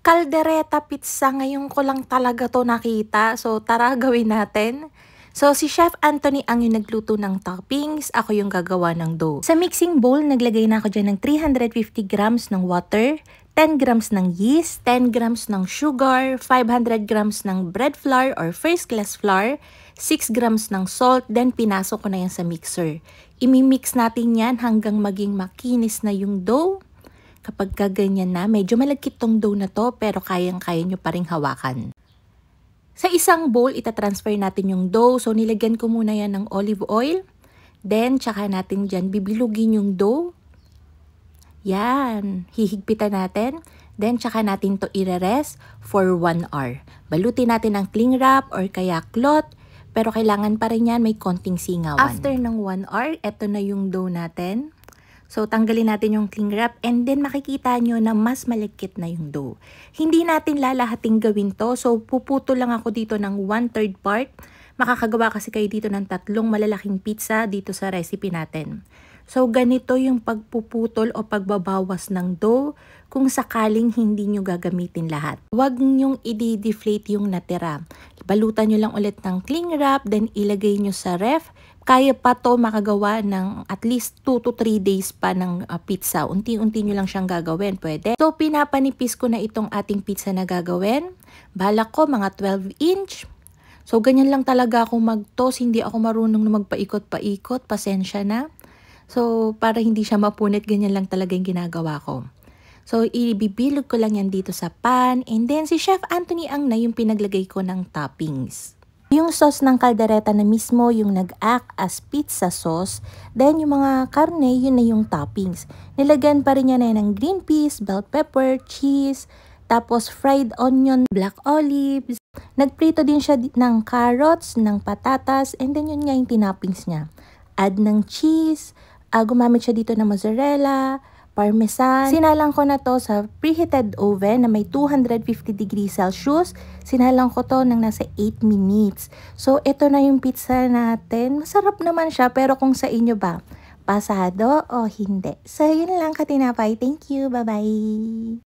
Caldereta pizza, ngayon ko lang talaga to nakita. So, tara gawin natin. So, si Chef Anthony ang yung nagluto ng toppings. Ako yung gagawa ng dough. Sa mixing bowl, naglagay na ako dyan ng 350 grams ng water, 10 grams ng yeast, 10 grams ng sugar, 500 grams ng bread flour or first class flour, 6 grams ng salt, then pinasok ko na yan sa mixer. Imimix natin yan hanggang maging makinis na yung dough. Kapag kaganyan na, medyo malagkit tong dough na to, pero kayang-kaya nyo pa rin hawakan. Sa isang bowl, itatransfer natin yung dough. So, nilagyan ko muna yan ng olive oil. Then, tsaka natin dyan bibilugin yung dough. Yan. Hihigpitan natin. Then, tsaka natin to i-rest for 1 hour. Balutin natin ng cling wrap or kaya cloth. Pero kailangan pa rin yan may konting singawan. After ng 1 hour, eto na yung dough natin. So, tanggalin natin yung cling wrap and then makikita nyo na mas malagkit na yung dough. Hindi natin lalahating gawin to. So, puputo lang ako dito ng 1/3 part. Makakagawa kasi kayo dito ng 3 malalaking pizza dito sa recipe natin. So, ganito yung pagpuputol o pagbabawas ng dough kung sakaling hindi nyo gagamitin lahat. Huwag nyong i-deflate yung natira. Balutan nyo lang ulit ng cling wrap, then ilagay nyo sa ref. Kaya pa to makagawa ng at least 2 to 3 days pa ng pizza. Unti-unti nyo lang siyang gagawin. Pwede. So, pinapanipis ko na itong ating pizza na gagawin. Balak ko mga 12 inch. So, ganyan lang talaga ako mag-toast. Hindi ako marunong na magpaikot-paikot. Pasensya na. So, para hindi siya mapunit, ganyan lang talaga yung ginagawa ko. So, ibibilog ko lang yan dito sa pan. And then, si Chef Anthony ang na yung pinaglagay ko ng toppings. Yung sauce ng caldereta na mismo yung nag-act as pizza sauce. Then, yung mga karne, yun na yung toppings. Nilagyan pa rin niya na ng green peas, bell pepper, cheese, tapos fried onion, black olives. Nagprito din siya ng carrots, ng patatas, and then yun nga yung tinoppings niya. Add ng cheese, gumamit siya dito ng mozzarella, parmesan. Sinalang ko na to sa preheated oven na may 250 degrees Celsius. Sinalang ko to ng nasa 8 minutes. So, ito na yung pizza natin. Masarap naman siya, pero kung sa inyo ba, pasado o hindi? So, yun lang katinapay. Thank you. Bye-bye.